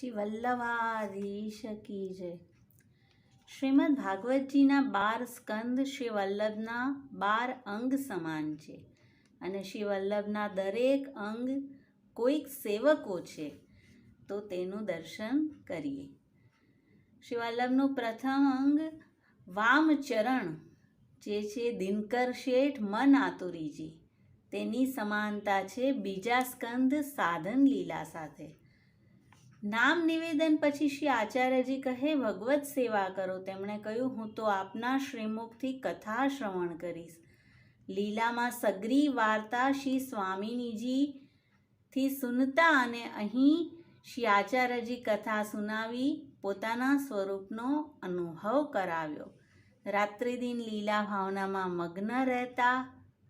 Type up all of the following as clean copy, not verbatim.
શ્રી વલ્લભાધીશ કી જય. શ્રીમદ ભાગવતજીના 12 સ્કંદ શ્રી વલ્લભના 12 અંગ સમાન છે અને શ્રી વલ્લભના દરેક અંગ કોઈક સેવકો છે, તો તેનું દર્શન કરીએ. શ્રી વલ્લભનું પ્રથમ અંગ વામચરણ જે છે દિનકર શેઠ મન આતુરીજી, તેની સમાનતા છે બીજા સ્કંદ સાધન લીલા સાથે. નામ નિવેદન પછી શ્રી આચાર્યજી કહે, ભગવત સેવા કરો. તેમણે કહ્યું, હું તો આપના શ્રીમુખથી કથા શ્રવણ કરીશ. લીલામાં સગરી વાર્તા શ્રી સ્વામિનીજીથી સુનતા અને અહીં શ્રી આચાર્યજી કથા સુનાવી પોતાના સ્વરૂપનો અનુભવ કરાવ્યો. રાત્રિ દિન લીલા ભાવનામાં મગ્ન રહેતા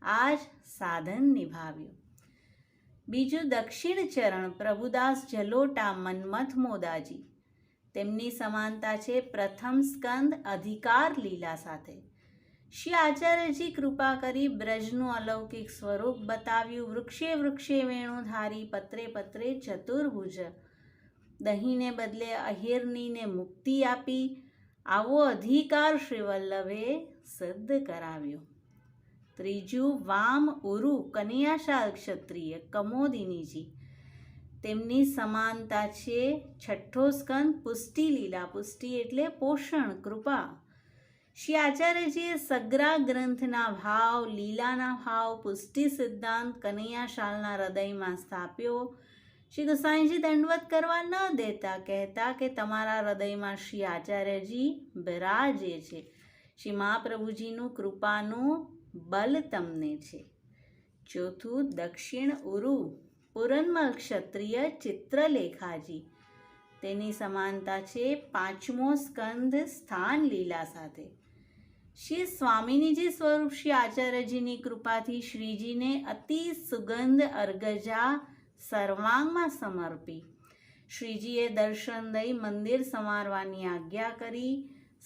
આ જ સાધન નિભાવ્યું. બીજું દક્ષિણ ચરણ પ્રભુદાસ જલોટા મન્મથ મોદાજી, તેમની સમાનતા છે પ્રથમ સ્કંદ અધિકાર લીલા સાથે. શ્રી આચાર્યજી કૃપા કરી બ્રજનું અલૌકિક સ્વરૂપ બતાવ્યું. વૃક્ષે વૃક્ષે વેણુધારી, પત્રે પત્રે ચતુર્ભુજ, દહીંને બદલે અહિરનીને મુક્તિ આપી, આવો અધિકાર શ્રી વલ્લભે સિદ્ધ કરાવ્યો. ત્રીજું વામ ઉરુ કનૈયાશાલ ક્ષત્રિય કમોદિનીજી, તેમની સમાનતા છે છઠ્ઠો સ્કંદ પુષ્ટિ લીલા. પુષ્ટિ એટલે પોષણ, કૃપા. શ્રી આચાર્યજીએ સગ્રા ગ્રંથના ભાવ, લીલાના ભાવ, પુષ્ટિ સિદ્ધાંત કનૈયાશાલના હૃદયમાં સ્થાપ્યો. શ્રી ગોસાઈજી દંડવત કરવા ન દેતા, કહેતા કે તમારા હૃદયમાં શ્રી આચાર્યજી બિરાજે છે. શ્રી મહાપ્રભુજીનું કૃપાનું બલ તમને છે. ચોથું દક્ષિણ ઉરુ પુરનમલ ક્ષત્રિય ચિત્રલેખાજી, તેની સમાનતા છે પાંચમો સ્કંદ સ્થાન લીલા સાથે. શ્રી સ્વામિનીજી સ્વરૂપ શ્રી આચાર્યજીની કૃપાથી શ્રીજીને અતિ સુગંધ અર્ગજા સર્વાંગમાં સમર્પી. શ્રીજીએ દર્શન દઈ મંદિર સંવારવાની આજ્ઞા કરી.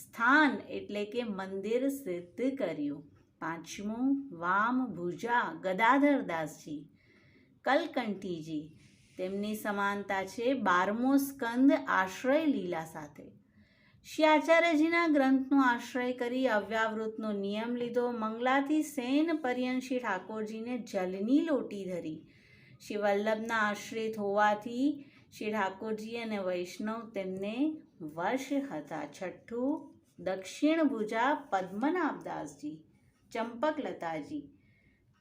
સ્થાન એટલે કે મંદિર સિદ્ધ કર્યું. પાંચમું વામ ભુજા ગદાધરદાસજી કલકંઠીજી, તેમની સમાનતા છે 12મો સ્કંદ આશ્રય લીલા સાથે. શ્રી આચાર્યજીના ગ્રંથનો આશ્રય કરી અવ્યાવૃતનો નિયમ લીધો. મંગલાથી સેન પર્યંત શ્રી ઠાકોરજીને જલની લોટી ધરી. શ્રી વલ્લભના આશ્રિત હોવાથી શ્રી ઠાકોરજી અને વૈષ્ણવ તેમને વશ હતા. છઠ્ઠું દક્ષિણ ભુજા પદ્મનાભદાસજી ચંપકલતાજી,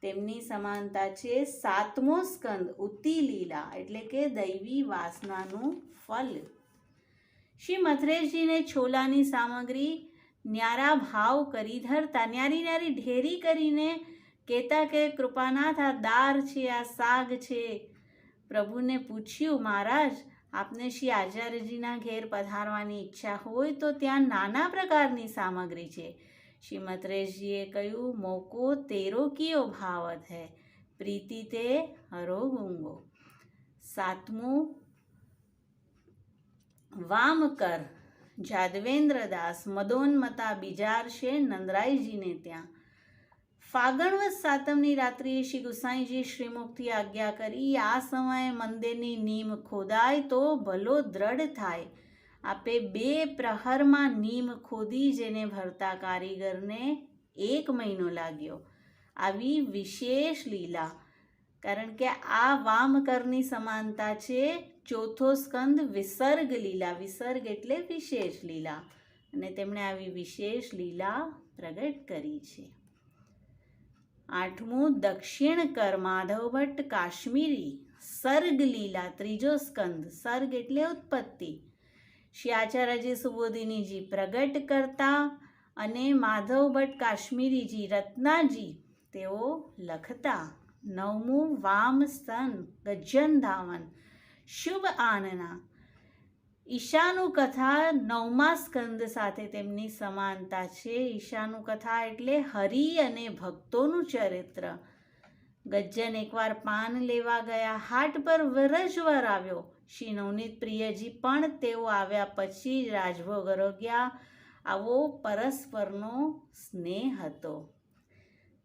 તેમની સમાનતા છે 7મો સ્કંદ ઉત્તિ લીલા એટલે કે દૈવી વાસનાનું ફલ. શ્રી મથરેશજીને છોલાની સામગ્રી ન્યારા ભાવ કરી ધરતા. ન્યારી ન્યારી ઢેરી કરીને કહેતા કે કૃપાનાથ આ દાળ છે, આ શાક છે. પ્રભુને પૂછ્યું, મહારાજ આપને શ્રી આચાર્યજીના ઘેર પધારવાની ઈચ્છા હોય તો ત્યાં નાના પ્રકારની સામગ્રી છે. શ્રી મથરેશજીએ કહ્યું, મોકો તેરો કિયો ભાવત હૈ, પ્રીતિ તે હરો ગુંગો. સાતમું વામકર જાદવેન્દ્રદાસ મદોન્મતા બિજારશે નંદરાયજીને ત્યાં. ફાગણવદ સાતમની રાત્રિએ શ્રી ગુસાઈજી શ્રીમુખથી આજ્ઞા કરી, આ સમયે મંદિરની નીમ ખોદાય તો ભલો દ્રઢ થાય. આપે 2 પ્રહરમાં નીમ ખોદી, જેને ભરતા કારીગરને 1 મહિનો લાગ્યો. આવી વિશેષ લીલા, કારણ કે આ વામકરની સમાનતા છે ચોથો સ્કંદ વિસર્ગ લીલા. વિસર્ગ એટલે વિશેષ લીલા, અને તેમણે આવી વિશેષ લીલા પ્રગટ કરી છે. આઠમું દક્ષિણ કર માધવ ભટ્ટ કાશ્મીરી સર્ગ લીલા ત્રીજો સ્કંદ. સર્ગ એટલે ઉત્પત્તિ. શ્રી આચાર્યજી સુબોધિનીજી પ્રગટ કરતા અને માધવ ભટ્ટ કાશ્મીરીજી રત્નાજી તેઓ લખતા. નવમું વામ સ્તન ગજ્જન ધાવન શુભ આનના, ઈશાનું કથા 9મા સ્કંદ સાથે તેમની સમાનતા છે. ઈશાનું કથા એટલે હરિ અને ભક્તોનું ચરિત્ર. ગજ્જન એકવાર પાન લેવા ગયા, હાટ પર વિરજવર આવ્યો. શ્રી નવનીત પ્રિયજી પણ તેઓ આવ્યા પછી જ રાજભોગ આરોગ્યા. આવો પરસ્પરનો સ્નેહ હતો.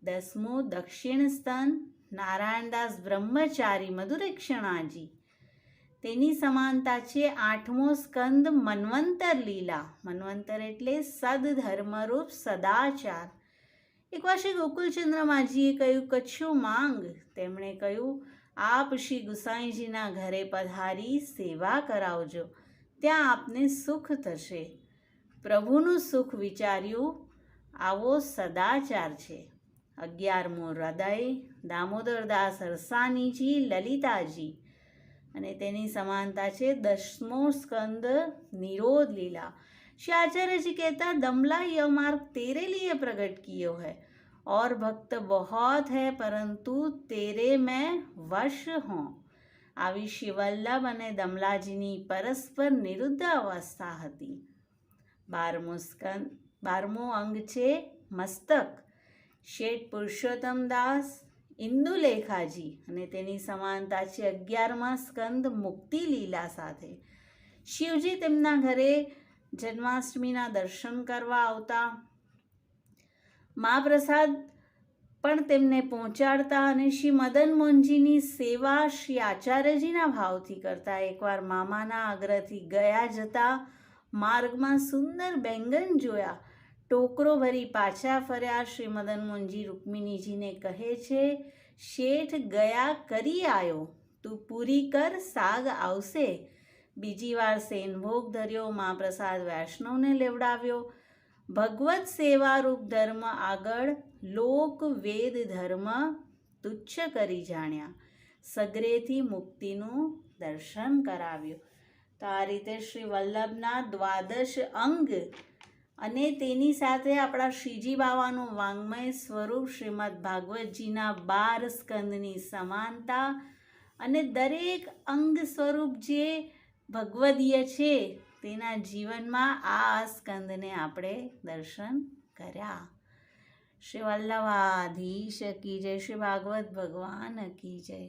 10મું દક્ષિણ સ્તન નારાયણદાસ બ્રહ્મચારી મધુરેક્ષણાજી, તેની સમાનતા છે 8મો સ્કંદ મન્વંતર લીલા. મન્વંતર એટલે સદધર્મરૂપ સદાચાર. એકવાર શ્રી ગોકુલચંદ્ર માજીએ કહ્યું, કચ્છું માંગ. તેમણે કહ્યું, આપ શ્રી ગુસાઈજીના ઘરે પધારી સેવા કરાવજો, ત્યાં આપને સુખ થશે. પ્રભુનું સુખ વિચાર્યું, આવો સદાચાર છે. 11મો હૃદય દામોદરદાસ હરસાનીજી લલિતાજી અને તેની સમાનતા છે 10મો સ્કંદ નિરોધ લીલા. श्री आचार्य जी कहता है, दमला यह मार्ग तेरे लिए प्रकट कियो है और भक्त बहुत है परंतु तेरे में वश हों. આવી શ્રી વલ્લભ અને દમલાજીની પરસ્પર નિરુદ્ધ અવસ્થા હતી. 12મો અંગ છે મસ્તક. શેઠ પુરુષોત્તમ દાસ ઇન્દુલેખાજી અને તેની સમાનતા છે 11મા સ્કંદ મુક્તિ લીલા સાથે. શિવજી તેમના ઘરે જન્માષ્ટમીના દર્શન કરવા આવતા, મહાપ્રસાદ પણ તેમને પહોંચાડતા અને શ્રી મદન મોહનજીની સેવા શ્રી આચાર્યજીના ભાવથી કરતા. એકવાર મામાના આગ્રહથી ગયા જતા માર્ગમાં સુંદર બેંગન જોયા. ટોકરો ભરી પાછા ફર્યા. શ્રી મદન મોહનજી રૂકમિણીજીને કહે છે, શેઠ ગયા કરી આવ્યો, તું પૂરી કર, સાગ આવશે. બીજી વાર સેનભોગ ધર્યો. મહાપ્રસાદ વૈષ્ણવને લેવડાવ્યો. ભગવત સેવારૂપ ધર્મ આગળ લોક વેદ ધર્મ તુચ્છ કરી જાણ્યા. સગરેથી મુક્તિનું દર્શન કરાવ્યું. તો આ રીતે શ્રી વલ્લભના દ્વાદશ અંગ અને તેની સાથે આપણા શ્રીજી બાવાનું વાંગ્મય સ્વરૂપ શ્રીમદ ભાગવતજીના 12 સ્કંદની સમાનતા અને દરેક અંગ સ્વરૂપ જે ભગવદીય છે તેના જીવનમાં આ સ્કંદને આપણે દર્શન કર્યા. શ્રી વલ્લભાધીશ કી જય. શ્રી ભાગવત ભગવાન કી જય.